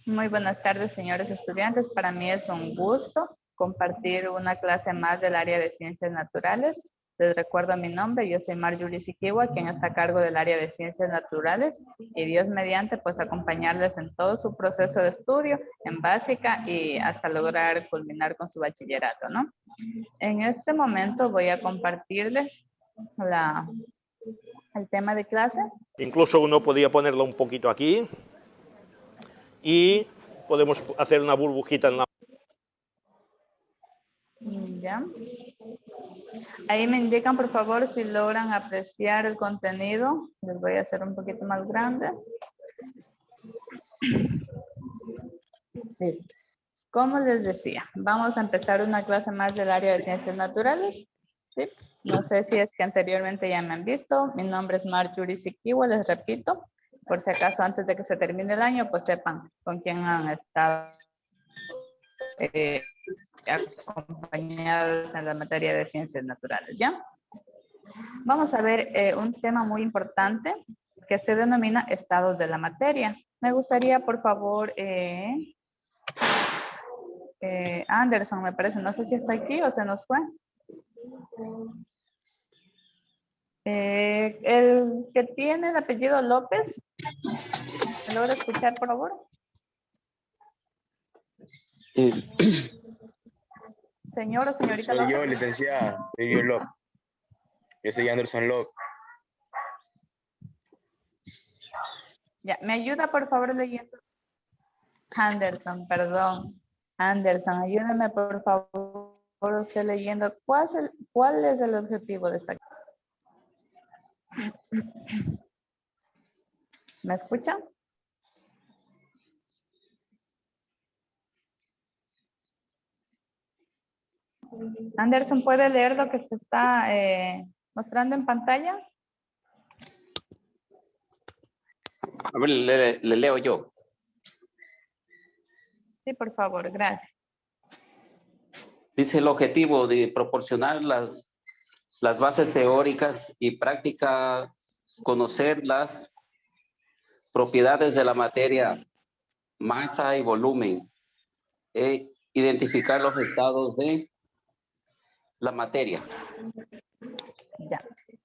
Muy buenas tardes, señores estudiantes. Para mí es un gusto compartir una clase más del área de ciencias naturales. Les recuerdo mi nombre, yo soy Marjorie Sikiwa, quien está a cargo del área de ciencias naturales y Dios mediante, pues acompañarles en todo su proceso de estudio en básica y hasta lograr culminar con su bachillerato, ¿no? En este momento voy a compartirles el tema de clase. Incluso uno podría ponerlo un poquito aquí y podemos hacer una burbujita en la... Ya. Ahí me indican, por favor, si logran apreciar el contenido. Les voy a hacer un poquito más grande. Listo. Como les decía, vamos a empezar una clase más del área de ciencias naturales. ¿Sí? No sé si es que anteriormente ya me han visto. Mi nombre es Marjorie Sikiwa, les repito. Por si acaso antes de que se termine el año, pues sepan con quién han estado acompañados en la materia de ciencias naturales, ¿ya? Vamos a ver un tema muy importante que se denomina estados de la materia. Me gustaría, por favor, Anderson, me parece, no sé si está aquí o se nos fue. El que tiene el apellido López, ¿me logra escuchar, por favor? Señor o señorita Soy yo, López. licenciada. Soy yo, Locke. Yo soy Anderson Locke. Ya, ¿me ayuda, por favor, leyendo? Anderson, perdón. Anderson, ayúdame, por favor, usted leyendo. ¿Cuál es el objetivo de esta? ¿Me escuchan? Anderson, ¿puede leer lo que se está mostrando en pantalla? A ver, le leo yo. Sí, por favor, gracias. Dice el objetivo de proporcionar las bases teóricas y práctica, conocer las propiedades de la materia, masa y volumen, e identificar los estados de la materia. Ya.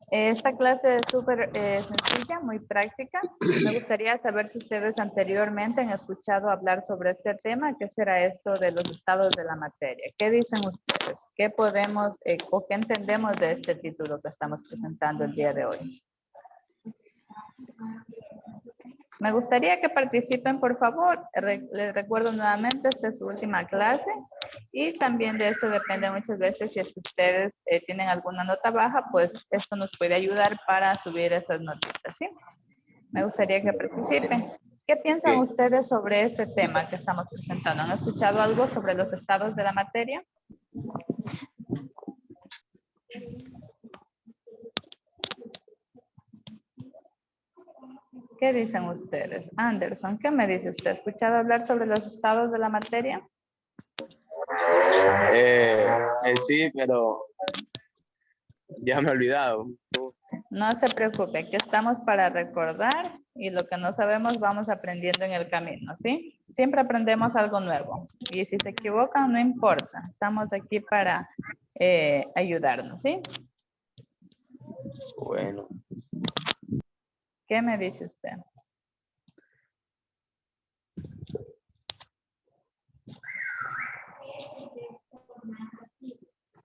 Esta clase es súper sencilla, muy práctica. Me gustaría saber si ustedes anteriormente han escuchado hablar sobre este tema. ¿Qué será esto de los estados de la materia? ¿Qué dicen ustedes? ¿Qué podemos o qué entendemos de este título que estamos presentando el día de hoy? Me gustaría que participen, por favor. Les recuerdo nuevamente, esta es su última clase y también de esto depende muchas veces si es que ustedes tienen alguna nota baja, pues esto nos puede ayudar para subir esas notitas, ¿sí? Me gustaría que participen. ¿Qué piensan ustedes sobre este tema que estamos presentando? ¿Han escuchado algo sobre los estados de la materia? ¿Qué dicen ustedes? Anderson, ¿qué me dice usted? ¿Ha escuchado hablar sobre los estados de la materia? Sí, pero ya me he olvidado. No se preocupe, que estamos para recordar y lo que no sabemos vamos aprendiendo en el camino, ¿sí? Siempre aprendemos algo nuevo y si se equivocan no importa, estamos aquí para ayudarnos, ¿sí? Bueno. ¿Qué me dice usted?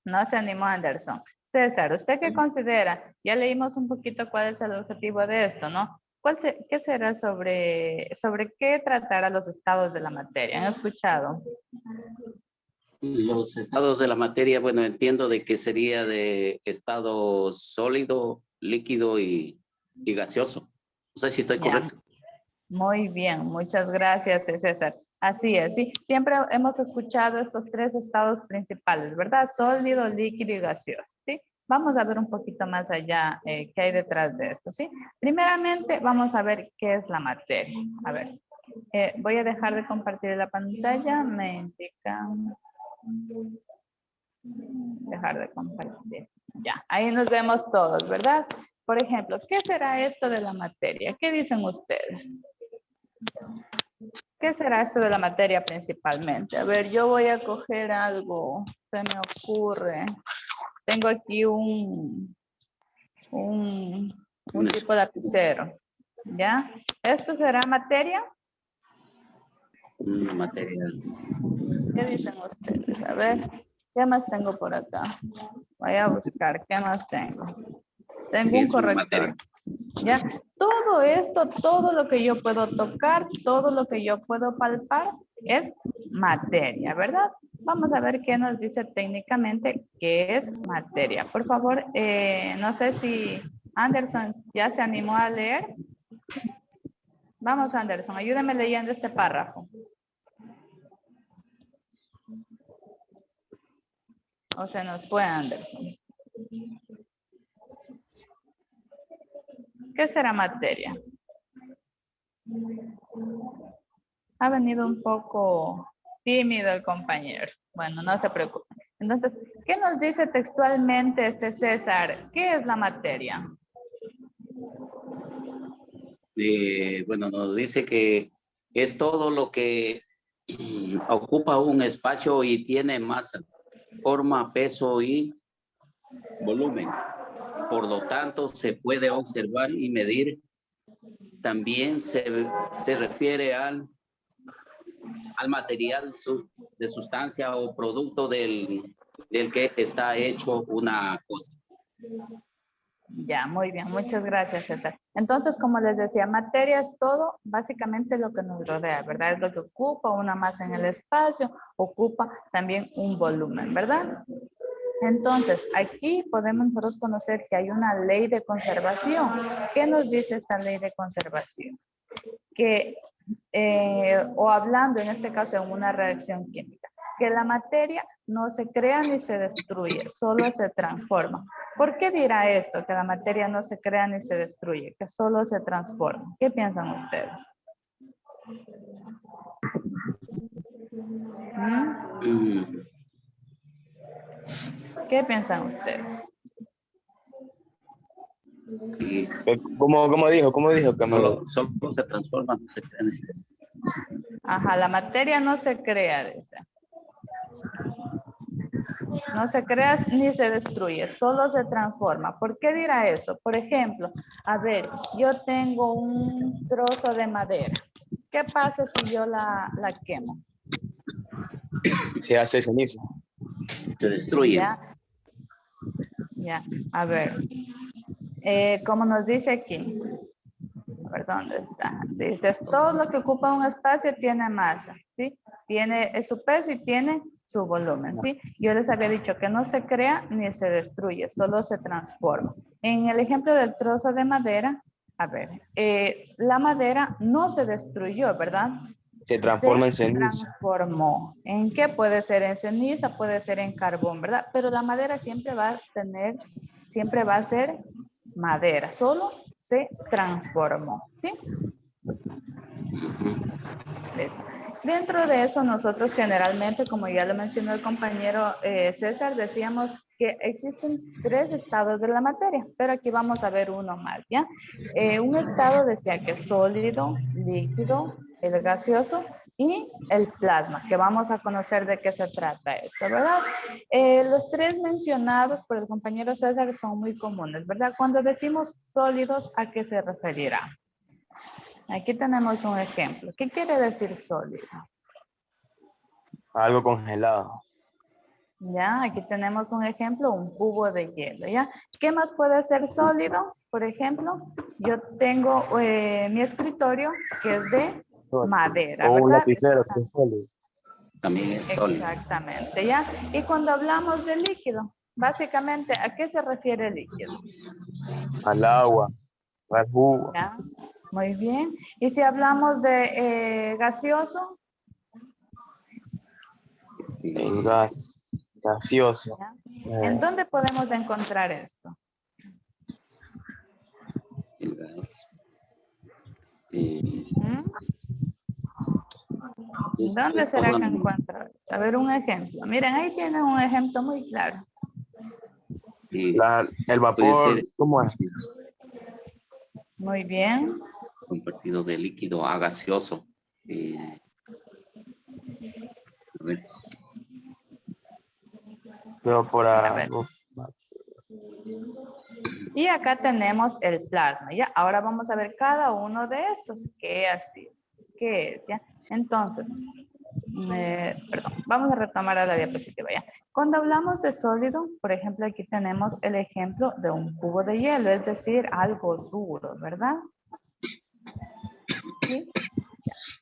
No se animó Anderson. César, ¿usted qué considera? Ya leímos un poquito cuál es el objetivo de esto, ¿no? ¿Qué será sobre qué tratará los estados de la materia? ¿Han escuchado? Los estados de la materia, bueno, entiendo de que sería de estado sólido, líquido y gaseoso. No sé si estoy correcto. Muy bien, muchas gracias, César. Así es, sí. Siempre hemos escuchado estos tres estados principales, ¿verdad? Sólido, líquido y gaseoso, ¿sí? Vamos a ver un poquito más allá qué hay detrás de esto, ¿sí? Primeramente, vamos a ver qué es la materia. A ver, voy a dejar de compartir la pantalla. Me indican dejar de compartir. Ya, ahí nos vemos todos, ¿verdad? Por ejemplo, ¿qué será esto de la materia? ¿Qué dicen ustedes? ¿Qué será esto de la materia principalmente? A ver, yo voy a coger algo, se me ocurre. Tengo aquí un tipo de lapicero, ¿ya? ¿Esto será materia? Material. ¿Qué dicen ustedes? A ver, ¿qué más tengo por acá? Voy a buscar, ¿qué más tengo? Tengo Sí, un es una corrector. materia. ¿Ya? Todo esto, todo lo que yo puedo tocar, todo lo que yo puedo palpar es materia, ¿verdad? Vamos a ver qué nos dice técnicamente qué es materia. Por favor, no sé si Anderson ya se animó a leer. Vamos, Anderson, ayúdame leyendo este párrafo. O se nos fue Anderson. ¿Qué será materia? Ha venido un poco tímido el compañero. Bueno, no se preocupe. Entonces, ¿qué nos dice textualmente este César? ¿Qué es la materia? Bueno, nos dice que es todo lo que ocupa un espacio y tiene masa, forma, peso y volumen. Por lo tanto, se puede observar y medir. También se refiere al material de sustancia o producto del que está hecho una cosa. Ya, muy bien. Muchas gracias, César. Entonces, como les decía, materia es todo, básicamente lo que nos rodea, ¿verdad? Es lo que ocupa una masa en el espacio, ocupa también un volumen, ¿verdad? Entonces, aquí podemos nosotros conocer que hay una ley de conservación. ¿Qué nos dice esta ley de conservación? Que, o hablando en este caso en una reacción química, que la materia no se crea ni se destruye, solo se transforma. ¿Por qué dirá esto? Que la materia no se crea ni se destruye, que solo se transforma. ¿Qué piensan ustedes? ¿Qué piensan ustedes? Y ¿Cómo dijo? ¿Cómo dijo? solo se transforma, no se crea ni se destruye. Ajá, la materia no se crea, dice. No se crea ni se destruye, solo se transforma. ¿Por qué dirá eso? Por ejemplo, a ver, yo tengo un trozo de madera. ¿Qué pasa si yo la quemo? Se hace ceniza. Se destruye. Ya, a ver. Como nos dice aquí. A ver, ¿dónde está? Dice, todo lo que ocupa un espacio tiene masa, ¿sí? Tiene su peso y tiene su volumen, ¿sí? Yo les había dicho que no se crea ni se destruye, solo se transforma. En el ejemplo del trozo de madera, a ver, la madera no se destruyó, ¿verdad? Se transforma en Se ceniza. transformó. ¿En qué? Puede ser en ceniza, puede ser en carbón, ¿verdad? Pero la madera siempre va a tener, siempre va a ser madera, solo se transformó, ¿sí? Dentro de eso, nosotros generalmente, como ya lo mencionó el compañero César, decíamos que existen 3 estados de la materia, pero aquí vamos a ver uno más, ¿ya? Un estado decía que es sólido, líquido, el gaseoso y el plasma, que vamos a conocer de qué se trata esto, ¿verdad? Los 3 mencionados por el compañero César son muy comunes, ¿verdad? Cuando decimos sólidos, ¿a qué se referirá? Aquí tenemos un ejemplo. ¿Qué quiere decir sólido? Algo congelado. Ya, aquí tenemos un ejemplo, un cubo de hielo, ¿ya? ¿Qué más puede ser sólido? Por ejemplo, yo tengo mi escritorio que es de madera, O un ¿verdad? lapicero que es sólido. También es sólido. Exactamente, ¿ya? Y cuando hablamos de líquido, básicamente, ¿a qué se refiere el líquido? Al agua, al jugo. ¿Ya? Muy bien. Y si hablamos de gaseoso, El gas gaseoso. ¿ya? ¿En dónde podemos encontrar esto? El gas. ¿Dónde será que encuentro? A ver, un ejemplo. Miren, ahí tienen un ejemplo muy claro. El vapor, ¿cómo es? Muy bien. Convertido de líquido a gaseoso. Pero por A ver. algo. Y acá tenemos el plasma, ¿ya? Ahora vamos a ver cada uno de estos. ¿Qué así? ¿Qué es, ya? Entonces, perdón, vamos a retomar a la diapositiva, ¿ya? Cuando hablamos de sólido, por ejemplo, aquí tenemos el ejemplo de un cubo de hielo, es decir, algo duro, ¿verdad? ¿Sí?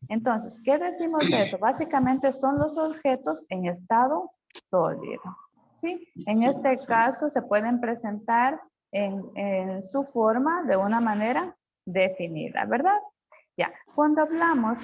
Entonces, ¿qué decimos de eso? Básicamente son los objetos en estado sólido, ¿sí? En este caso se pueden presentar en su forma de una manera definida, ¿verdad? Ya, cuando hablamos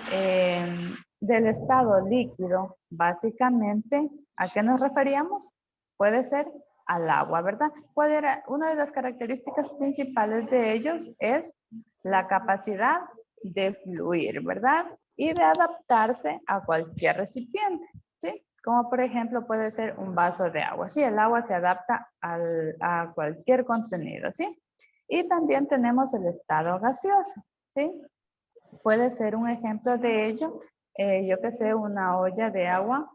del estado líquido, básicamente, ¿a qué nos referíamos? Puede ser al agua, ¿verdad? ¿Cuál era? Una de las características principales de ellos es la capacidad de fluir, ¿verdad? Y de adaptarse a cualquier recipiente, ¿sí? Como por ejemplo puede ser un vaso de agua, ¿sí? El agua se adapta a cualquier contenido, ¿sí? Y también tenemos el estado gaseoso, ¿sí? Puede ser un ejemplo de ello, yo que sé, una olla de agua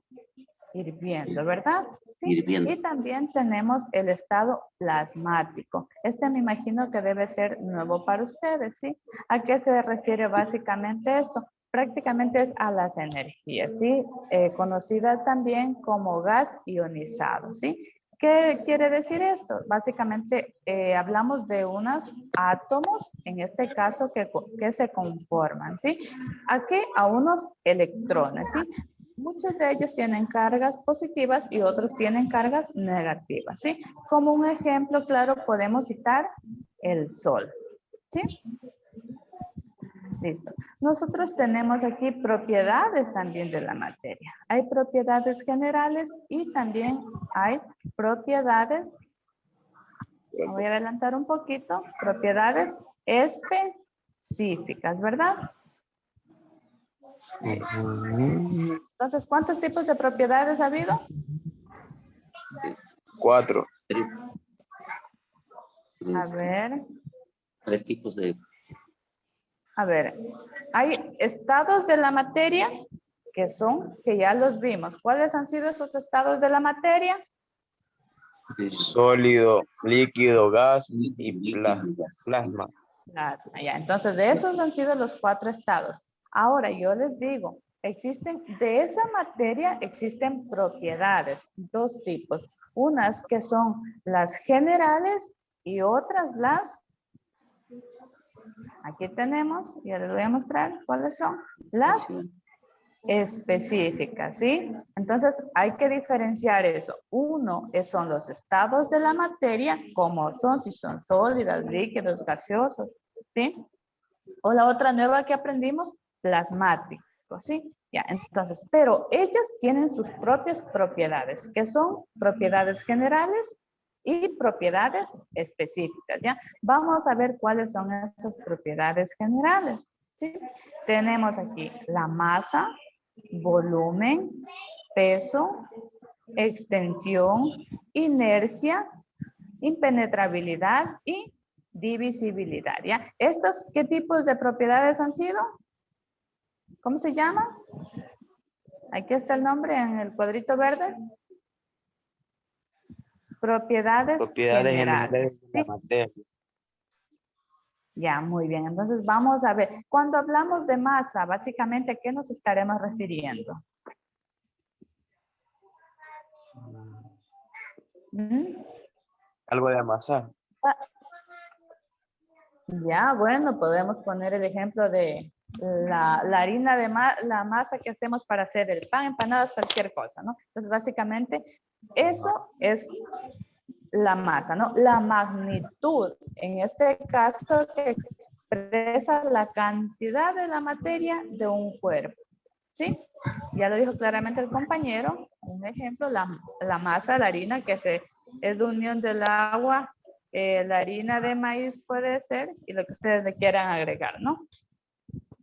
hirviendo, ¿verdad? ¿Sí? Hirviendo. Y también tenemos el estado plasmático. Este me imagino que debe ser nuevo para ustedes, ¿sí? ¿A qué se refiere básicamente esto? Prácticamente es a las energías, ¿sí? Conocida también como gas ionizado, ¿sí? ¿Qué quiere decir esto? Básicamente hablamos de unos átomos, en este caso, que se conforman, ¿sí? ¿A qué? A unos electrones, ¿sí? Muchos de ellos tienen cargas positivas y otros tienen cargas negativas, ¿sí? Como un ejemplo claro podemos citar el Sol, ¿sí? Listo. Nosotros tenemos aquí propiedades también de la materia. Hay propiedades generales y también hay propiedades, me voy a adelantar un poquito, propiedades específicas, ¿verdad? Entonces, ¿cuántos tipos de propiedades ha habido? 4. Tres, A ver, tres tipos de... a ver. Hay estados de la materia que ya los vimos. ¿Cuáles han sido esos estados de la materia? Sólido, líquido, gas y plasma. Plasma, ya. Entonces, de esos han sido los 4 estados. Ahora, yo les digo, de esa materia existen propiedades, 2 tipos. Unas que son las generales y otras aquí tenemos, ya les voy a mostrar cuáles son, las específicas, ¿sí? Entonces, hay que diferenciar eso. Uno son los estados de la materia, como son, si son sólidas, líquidos, gaseosos, ¿sí? O la otra nueva que aprendimos, plasmáticos, ¿sí? Ya, entonces, pero ellas tienen sus propias propiedades, que son propiedades generales y propiedades específicas, ¿ya? Vamos a ver cuáles son esas propiedades generales, ¿sí? Tenemos aquí la masa, volumen, peso, extensión, inercia, impenetrabilidad y divisibilidad, ¿ya? ¿Estos qué tipos de propiedades han sido? ¿Cómo se llama? Aquí está el nombre en el cuadrito verde. Propiedades generales. de la ¿Sí? materia. Ya, muy bien. Entonces vamos a ver. Cuando hablamos de masa, básicamente, ¿a qué nos estaremos refiriendo? ¿Mm? Algo de amasar. Ya, bueno, podemos poner el ejemplo de la harina la masa que hacemos para hacer el pan, empanadas, cualquier cosa, ¿no? Entonces, básicamente, eso es la masa, ¿no? La magnitud, en este caso, que expresa la cantidad de la materia de un cuerpo, ¿sí? Ya lo dijo claramente el compañero, un ejemplo, la masa, la harina, que es la unión del agua, la harina de maíz puede ser, y lo que ustedes le quieran agregar, ¿no?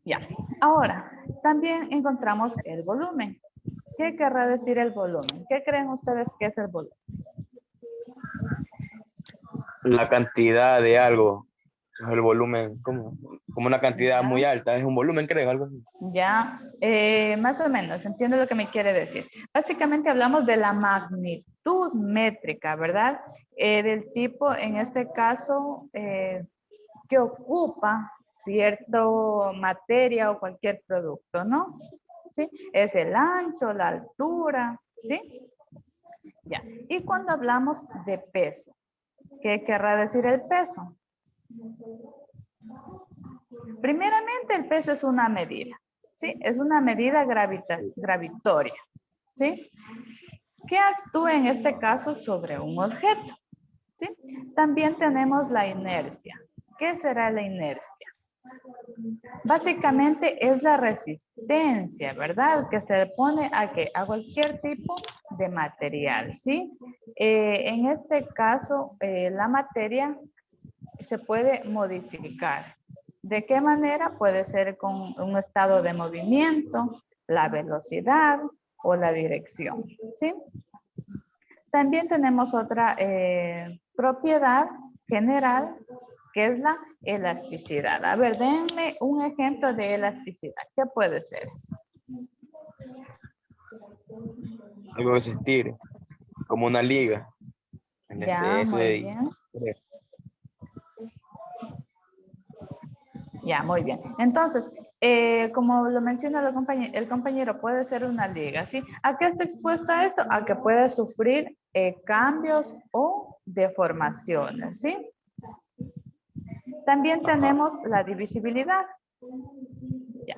Ya. Ahora, también encontramos el volumen. ¿Qué querrá decir el volumen? ¿Qué creen ustedes que es el volumen? La cantidad de algo. El volumen, como una cantidad muy alta. Es un volumen, creo, algo así. Ya, más o menos, entiendo lo que me quiere decir. Básicamente hablamos de la magnitud, longitud métrica, ¿verdad? Del tipo, en este caso, que ocupa cierta materia o cualquier producto, ¿no? ¿Sí? Es el ancho, la altura, ¿sí? Ya. Y cuando hablamos de peso, ¿qué querrá decir el peso? Primeramente, el peso es una medida, ¿sí? Es una medida gravitoria, ¿sí? Que actúa en este caso sobre un objeto, ¿sí? También tenemos la inercia. ¿Qué será la inercia? Básicamente es la resistencia, ¿verdad? Que se pone a cualquier tipo de material, ¿sí? En este caso, la materia se puede modificar. ¿De qué manera? Puede ser con un estado de movimiento, la velocidad o la dirección, ¿sí? También tenemos otra propiedad general, que es la elasticidad. A ver, denme un ejemplo de elasticidad. ¿Qué puede ser? Algo que se estire, como una liga. Ya, muy bien. Ya, muy bien. Entonces, como lo menciona el compañero, puede ser una liga, ¿sí? ¿A qué está expuesta esto? A que puede sufrir cambios o deformaciones, ¿sí? También tenemos la divisibilidad. Ya.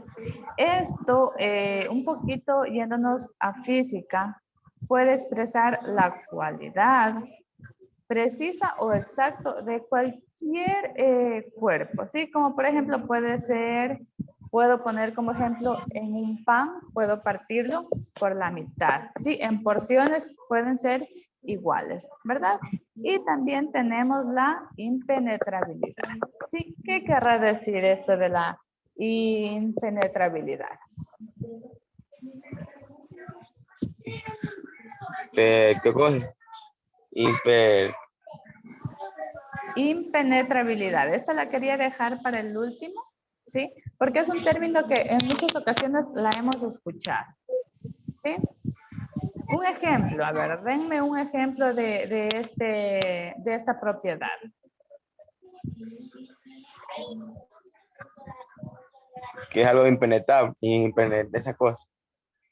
Esto, un poquito yéndonos a física, puede expresar la cualidad precisa o exacto de cualquier cuerpo, ¿sí? Como por ejemplo puede ser, puedo poner como ejemplo en un pan, puedo partirlo por la mitad, ¿sí? En porciones pueden ser iguales, ¿verdad? Y también tenemos la impenetrabilidad, ¿sí? ¿Qué querrá decir esto de la impenetrabilidad? ¿Qué cosa? Impenetrabilidad. Esta la quería dejar para el último, ¿sí? Porque es un término que en muchas ocasiones la hemos escuchado, ¿sí? Un ejemplo, a ver, denme un ejemplo de esta propiedad. Que es algo impenetrable, esa cosa.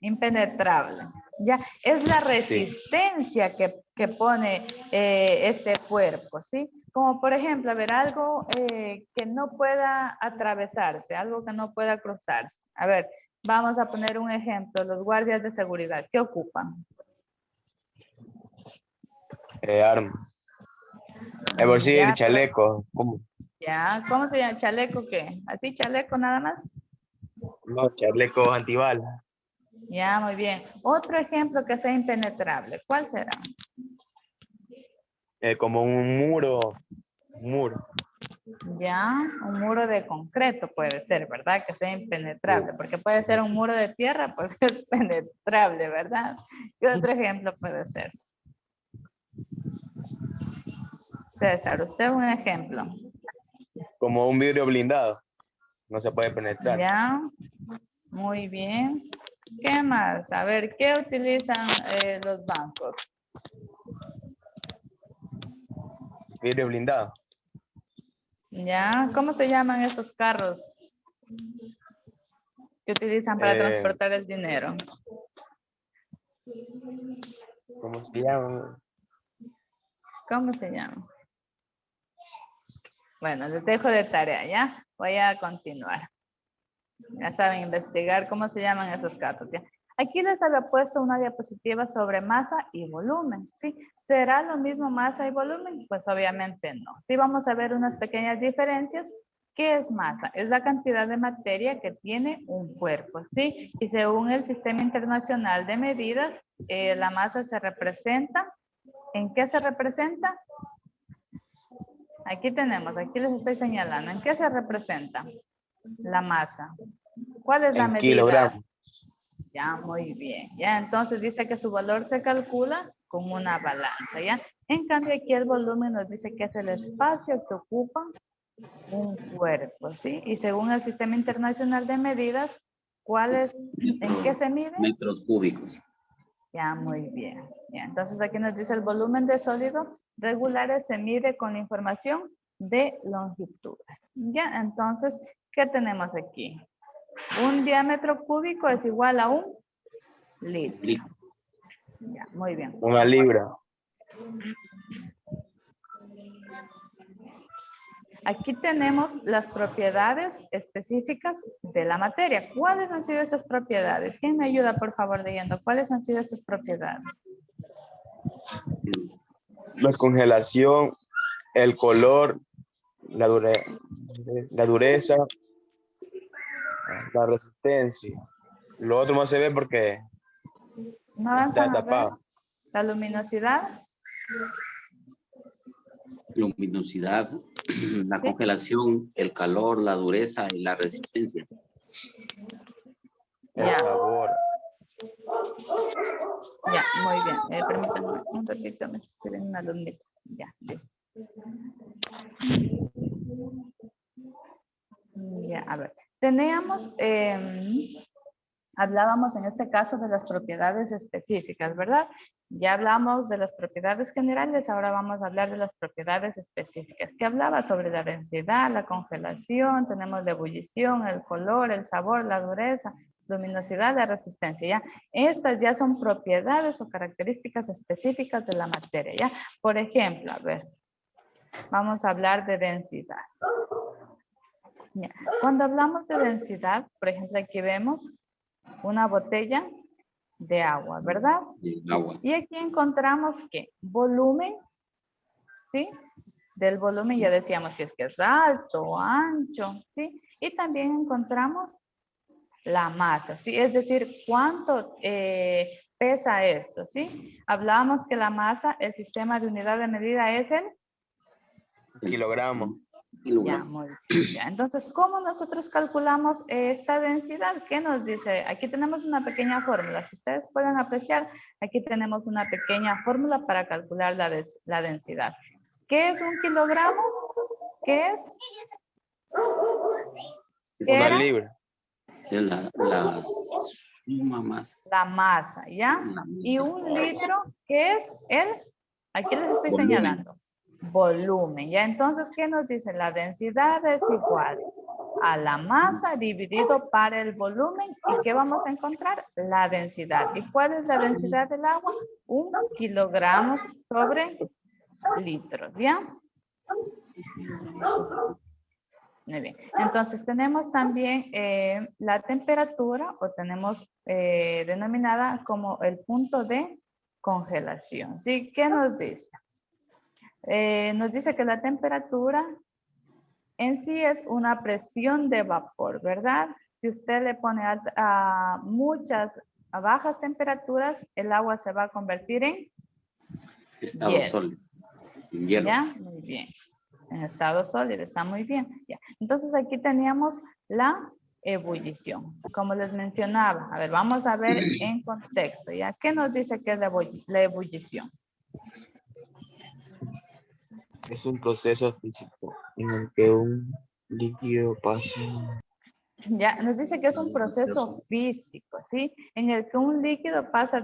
Impenetrable. Ya, es la Sí. resistencia que pone este cuerpo, ¿sí? Como por ejemplo, a ver, algo que no pueda atravesarse, algo que no pueda cruzarse. A ver, vamos a poner un ejemplo, los guardias de seguridad, ¿qué ocupan? Armas. El bolsillo y Ya, el chaleco. ¿Cómo? ya, ¿cómo se llama? ¿Chaleco qué? ¿Así chaleco nada más? No, chaleco antibalas. Ya, muy bien. Otro ejemplo que sea impenetrable, ¿cuál será? Como un muro. Un muro. Ya, un muro de concreto puede ser, ¿verdad? Que sea impenetrable, porque puede ser un muro de tierra, pues es penetrable, ¿verdad? ¿Qué otro ejemplo puede ser? César, usted un ejemplo. Como un vidrio blindado. No se puede penetrar. Ya, muy bien. ¿Qué más? A ver, ¿qué utilizan los bancos? Vidrio blindado. Ya, ¿cómo se llaman esos carros que utilizan para Eh, transportar el dinero? ¿Cómo se llama? ¿Cómo se llama? Bueno, les dejo de tarea, ¿ya? Voy a continuar. Ya saben, investigar cómo se llaman esos carros, ¿ya? Aquí les había puesto una diapositiva sobre masa y volumen, ¿sí? ¿Será lo mismo masa y volumen? Pues obviamente no. Sí vamos a ver unas pequeñas diferencias. ¿Qué es masa? Es la cantidad de materia que tiene un cuerpo, ¿sí? Y según el Sistema Internacional de Medidas, la masa se representa. ¿En qué se representa? Aquí tenemos, aquí les estoy señalando. ¿En qué se representa la masa? ¿Cuál es la En medida? kilogramos. Ya, muy bien. Ya, entonces dice que su valor se calcula con una balanza, ¿ya? En cambio, aquí el volumen nos dice que es el espacio que ocupa un cuerpo, ¿sí? Y según el Sistema Internacional de Medidas, ¿cuál es, en qué se mide? Metros cúbicos. Ya, muy bien. Ya, entonces aquí nos dice el volumen de sólidos regulares se mide con la información de longitudes. Ya, entonces, ¿qué tenemos aquí? Un diámetro cúbico es igual a un litro. Ya, muy bien. Una libra. Aquí tenemos las propiedades específicas de la materia. ¿Cuáles han sido estas propiedades? ¿Quién me ayuda, por favor, leyendo? ¿Cuáles han sido estas propiedades? La congelación, el color, la dureza, la resistencia. Lo otro no se ve porque ¿No está avanzan a ver? tapado. La luminosidad. Luminosidad, la Sí. congelación, el calor, la dureza y la resistencia. El Ya. sabor. Ya, muy bien. Permítanme un ratito, me estoy viendo una alumnita. Ya, listo. Ya, a ver. Teníamos, hablábamos en este caso de las propiedades específicas, ¿verdad? Ya hablamos de las propiedades generales, ahora vamos a hablar de las propiedades específicas. ¿Qué hablaba sobre la densidad, la congelación, tenemos la ebullición, el color, el sabor, la dureza, luminosidad, la resistencia, ¿ya? Estas ya son propiedades o características específicas de la materia, ¿ya? Por ejemplo, a ver, vamos a hablar de densidad. Ya. Cuando hablamos de densidad, por ejemplo, aquí vemos una botella de agua, ¿verdad? El agua. Y aquí encontramos que volumen, ¿sí? Del volumen ya decíamos si es que es alto o ancho, ¿sí? Y también encontramos la masa, ¿sí? Es decir, cuánto pesa esto, ¿sí? Hablábamos que la masa, el sistema de unidad de medida es el... Kilogramo. Ya, muy bien. Ya. Entonces, ¿cómo nosotros calculamos esta densidad? ¿Qué nos dice? Aquí tenemos una pequeña fórmula. Si ustedes pueden apreciar, aquí tenemos una pequeña fórmula para calcular la densidad. ¿Qué es un kilogramo? ¿Qué es? ¿Qué Una era? libra. Es la suma más. La masa, ¿ya? La Y masa. un litro, ¿qué es? Aquí les estoy Volumen. señalando. Volumen, ¿ya? Entonces, ¿qué nos dice? La densidad es igual a la masa dividido para el volumen. ¿Y qué vamos a encontrar? La densidad. ¿Y cuál es la densidad del agua? 1 kilogramos sobre litros, ¿ya? Muy bien. Entonces tenemos también la temperatura o tenemos denominada como el punto de congelación. ¿Sí? ¿Qué nos dice? Nos dice que la temperatura en sí es una presión de vapor, ¿verdad? Si usted le pone a bajas temperaturas, el agua se va a convertir en Estado hielo. sólido. En hielo. ¿Ya? Muy bien. En estado sólido, está muy bien. Ya. Entonces aquí teníamos la ebullición. Como les mencionaba, a ver, vamos a ver en contexto, ¿ya? ¿Qué nos dice que es la ebullición? Es un proceso físico en el que un líquido pasa. Ya, nos dice que es un proceso físico, ¿sí? En el que un líquido pasa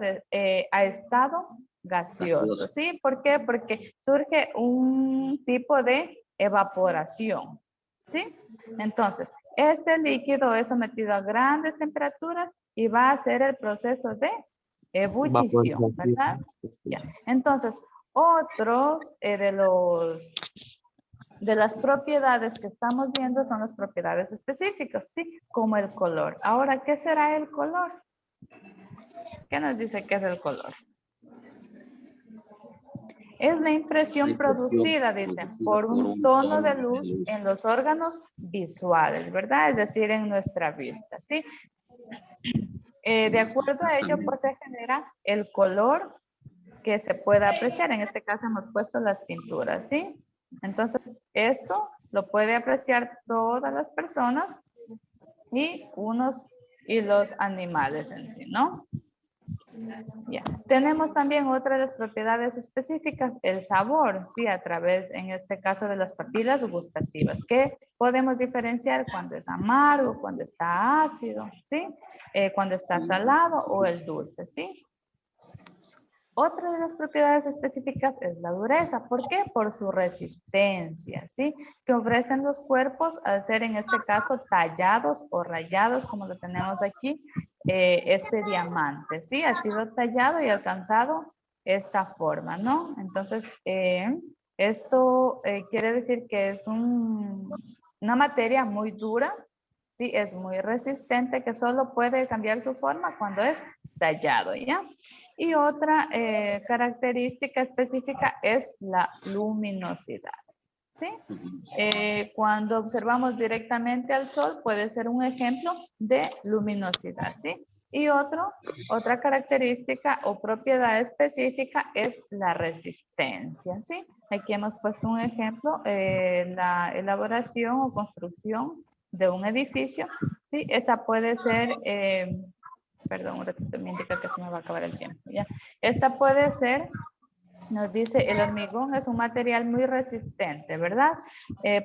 a estado gaseoso, ¿sí? ¿Por qué? Porque surge un tipo de evaporación, ¿sí? Entonces, este líquido es sometido a grandes temperaturas y va a hacer el proceso de ebullición, ¿verdad? Ya. Entonces, otros de las propiedades que estamos viendo son las propiedades específicas, ¿sí? Como el color. Ahora, ¿qué será el color? ¿Qué nos dice que es el color? Es la impresión producida, dicen, por un tono de luz en los órganos visuales, ¿verdad? Es decir, en nuestra vista, ¿sí? De acuerdo a ello, pues se genera el color que se puede apreciar. En este caso hemos puesto las pinturas, ¿sí? Entonces, esto lo puede apreciar todas las personas y los animales en sí, ¿no? Ya. Tenemos también otra de las propiedades específicas, el sabor, ¿sí? A través, en este caso, de las papilas gustativas, que podemos diferenciar cuando es amargo, cuando está ácido, ¿sí? Cuando está salado o el dulce, ¿sí? Otra de las propiedades específicas es la dureza. ¿Por qué? Por su resistencia, ¿sí? Que ofrecen los cuerpos al ser en este caso tallados o rayados, como lo tenemos aquí, este diamante, ¿sí? Ha sido tallado y alcanzado esta forma, ¿no? Entonces, esto quiere decir que es una materia muy dura, ¿sí? Es muy resistente, que solo puede cambiar su forma cuando es tallado, ¿ya? Y otra característica específica es la luminosidad, ¿sí? Cuando observamos directamente al sol puede ser un ejemplo de luminosidad, ¿sí? Y otra característica o propiedad específica es la resistencia, ¿sí? Aquí hemos puesto un ejemplo, la elaboración o construcción de un edificio, ¿sí? Esta puede ser, perdón, un ratito me indica que se me va a acabar el tiempo, ¿ya? Esta puede ser, nos dice, el hormigón es un material muy resistente, ¿verdad?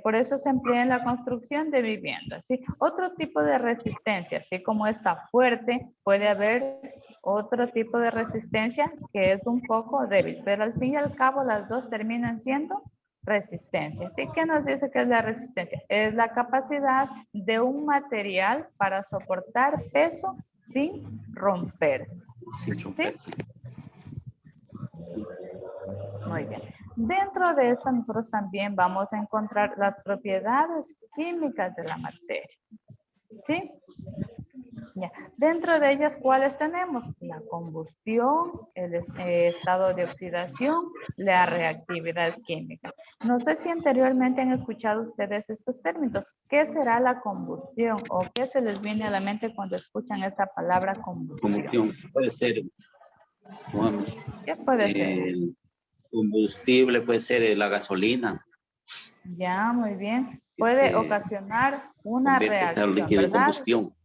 Por eso se emplea en la construcción de viviendas, ¿sí? Otro tipo de resistencia, así como esta fuerte, puede haber otro tipo de resistencia que es un poco débil, pero al fin y al cabo las dos terminan siendo resistencia. ¿Sí? ¿Qué nos dice que es la resistencia? Es la capacidad de un material para soportar peso sin romperse. Sin romperse. Muy bien. Dentro de esto nosotros también vamos a encontrar las propiedades químicas de la materia. ¿Sí? Ya. Dentro de ellas, ¿cuáles tenemos? La combustión, el estado de oxidación, la reactividad química. No sé si anteriormente han escuchado ustedes estos términos. ¿Qué será la combustión o qué se les viene a la mente cuando escuchan esta palabra combustión? Combustión puede ser, bueno, ¿Qué puede ser? el combustible puede ser la gasolina. Ya, muy bien. Que Puede se ocasionar una convierte en reacción, líquido de ¿verdad? combustión.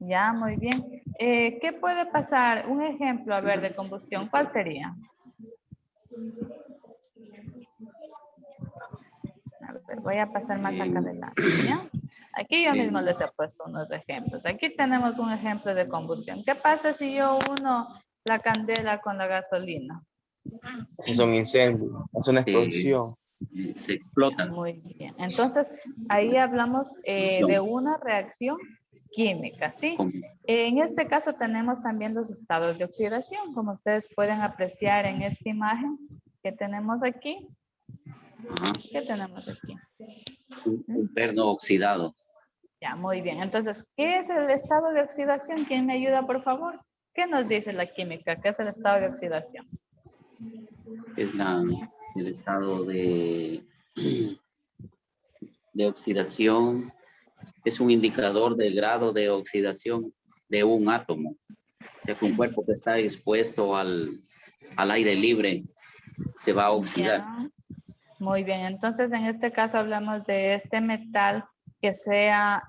Ya, muy bien. ¿Qué puede pasar? Un ejemplo, a ver, de combustión, ¿cuál sería? A ver, voy a pasar más acá adelante, ¿ya? Aquí yo mismo les he puesto unos ejemplos. Aquí tenemos un ejemplo de combustión. ¿Qué pasa si yo uno la candela con la gasolina? Esos son incendios, es una explosión. Se explotan. Muy bien. Entonces, ahí hablamos de una reacción química, ¿sí? En este caso tenemos también los estados de oxidación, como ustedes pueden apreciar en esta imagen que tenemos aquí. Ajá. ¿Qué tenemos aquí? Un perno oxidado. Ya, muy bien. Entonces, ¿qué es el estado de oxidación? ¿Quién me ayuda, por favor? ¿Qué nos dice la química? ¿Qué es el estado de oxidación? Es el estado de oxidación. Es un indicador del grado de oxidación de un átomo. O sea, que un cuerpo que está expuesto al aire libre se va a oxidar. Ya. Muy bien, entonces en este caso hablamos de este metal que sea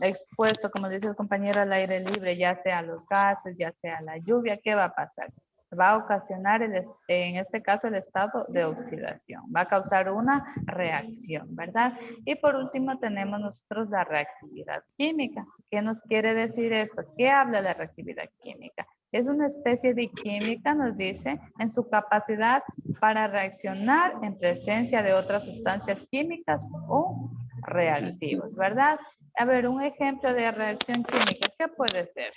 expuesto, como dice el compañero, al aire libre, ya sea a los gases, ya sea a la lluvia. ¿Qué va a pasar? Va a ocasionar, en este caso, el estado de oxidación. Va a causar una reacción, ¿verdad? Y por último tenemos nosotros la reactividad química. ¿Qué nos quiere decir esto? ¿Qué habla la reactividad química? Es una especie de química, nos dice, en su capacidad para reaccionar en presencia de otras sustancias químicas o reactivos, ¿verdad? A ver, un ejemplo de reacción química, ¿qué puede ser?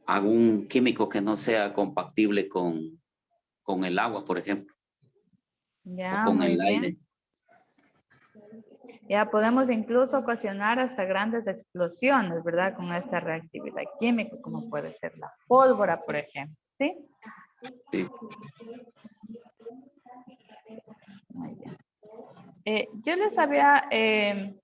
Algún químico que no sea compatible con el agua, por ejemplo, Ya, o con muy el bien. aire. Ya podemos incluso ocasionar hasta grandes explosiones, ¿verdad? Con esta reactividad química, como puede ser la pólvora, por ejemplo, ¿sí? Sí. Muy bien. Yo les había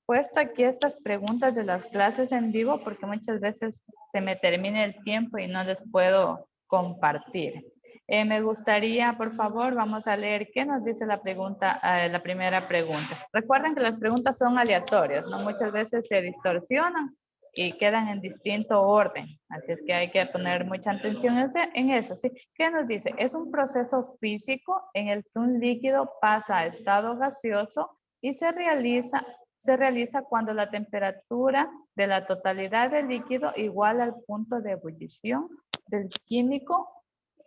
puesto aquí estas preguntas de las clases en vivo porque muchas veces se me termina el tiempo y no les puedo compartir. Me gustaría, por favor, vamos a leer qué nos dice la pregunta, la primera pregunta. Recuerden que las preguntas son aleatorias, ¿no? Muchas veces se distorsionan y quedan en distinto orden. Así es que hay que poner mucha atención en eso, ¿sí? ¿Qué nos dice? Es un proceso físico en el que un líquido pasa a estado gaseoso y se realiza se realiza cuando la temperatura de la totalidad del líquido iguala al punto de ebullición del químico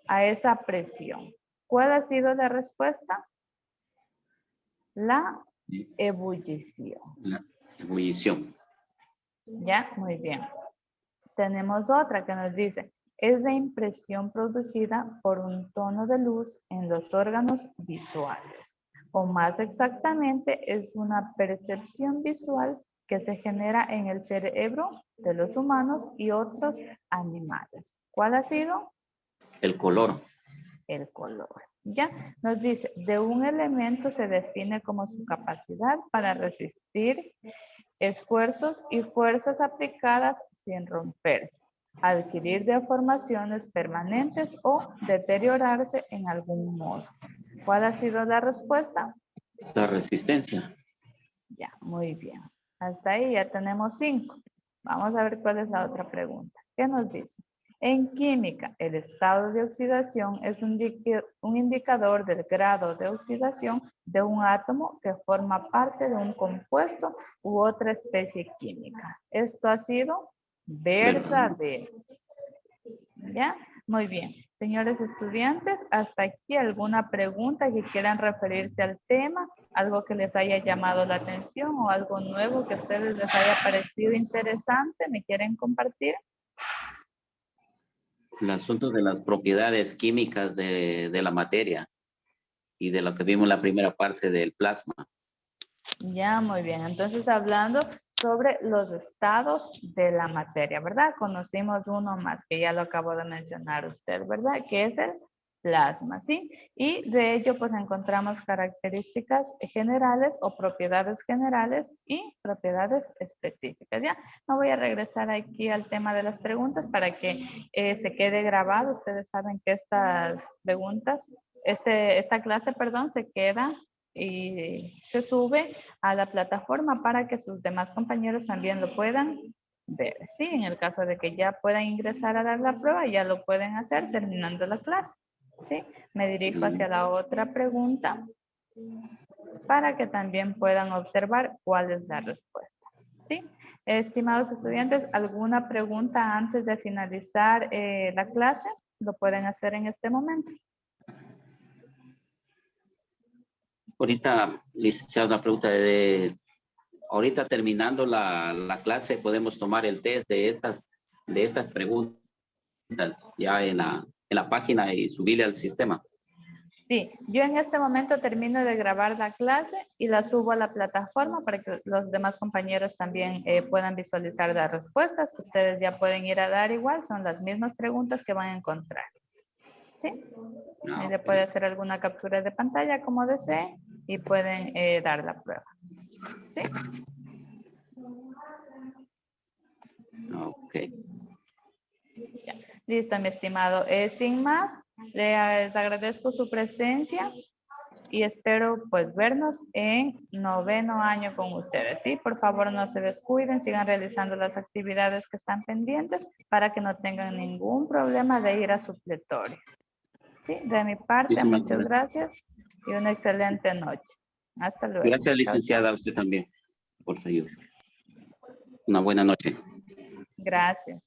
a esa presión. ¿Cuál ha sido la respuesta? La ebullición. La ebullición. Ya, muy bien. Tenemos otra que nos dice, es la impresión producida por un tono de luz en los órganos visuales. O más exactamente, es una percepción visual que se genera en el cerebro de los humanos y otros animales. ¿Cuál ha sido? El color. El color. Ya, nos dice, de un elemento se define como su capacidad para resistir esfuerzos y fuerzas aplicadas sin romperse, adquirir deformaciones permanentes o deteriorarse en algún modo. ¿Cuál ha sido la respuesta? La resistencia. Ya, muy bien. Hasta ahí ya tenemos 5. Vamos a ver cuál es la otra pregunta. ¿Qué nos dice? En química, el estado de oxidación es un indicador del grado de oxidación de un átomo que forma parte de un compuesto u otra especie química. Esto ha sido verdadero. ¿Ya? Muy bien. Señores estudiantes, hasta aquí alguna pregunta que quieran referirse al tema, algo que les haya llamado la atención o algo nuevo que a ustedes les haya parecido interesante, ¿me quieren compartir? El asunto de las propiedades químicas de la materia y de lo que vimos en la primera parte del plasma. Ya, muy bien. Entonces, hablando sobre los estados de la materia, ¿verdad? Conocimos uno más que ya lo acabo de mencionar usted, ¿verdad? Que es el plasma, ¿sí? Y de ello, pues, encontramos características generales o propiedades generales y propiedades específicas, ¿ya? No voy a regresar aquí al tema de las preguntas para que se quede grabado. Ustedes saben que estas preguntas, esta clase, perdón, se queda y se sube a la plataforma para que sus demás compañeros también lo puedan ver. Sí, en el caso de que ya puedan ingresar a dar la prueba, ya lo pueden hacer terminando la clase. Sí, me dirijo hacia la otra pregunta para que también puedan observar cuál es la respuesta. Sí, estimados estudiantes, ¿alguna pregunta antes de finalizar la clase? Lo pueden hacer en este momento. Ahorita, licenciado, una pregunta ahorita terminando la clase, podemos tomar el test de estas preguntas ya en la página y subirle al sistema. Sí, yo en este momento termino de grabar la clase y la subo a la plataforma para que los demás compañeros también puedan visualizar las respuestas que ustedes ya pueden ir a dar igual, son las mismas preguntas que van a encontrar. ¿Sí? Ahí le puede hacer alguna captura de pantalla como desee y pueden dar la prueba. ¿Sí? Ok. Ya. Listo, mi estimado. Sin más, les agradezco su presencia y espero pues vernos en 9º año con ustedes. ¿Sí? Por favor, no se descuiden, sigan realizando las actividades que están pendientes para que no tengan ningún problema de ir a supletorios. Sí, de mi parte, muchas gracias y una excelente noche. Hasta luego. Gracias, licenciada, a usted también por su ayuda. Una buena noche. Gracias.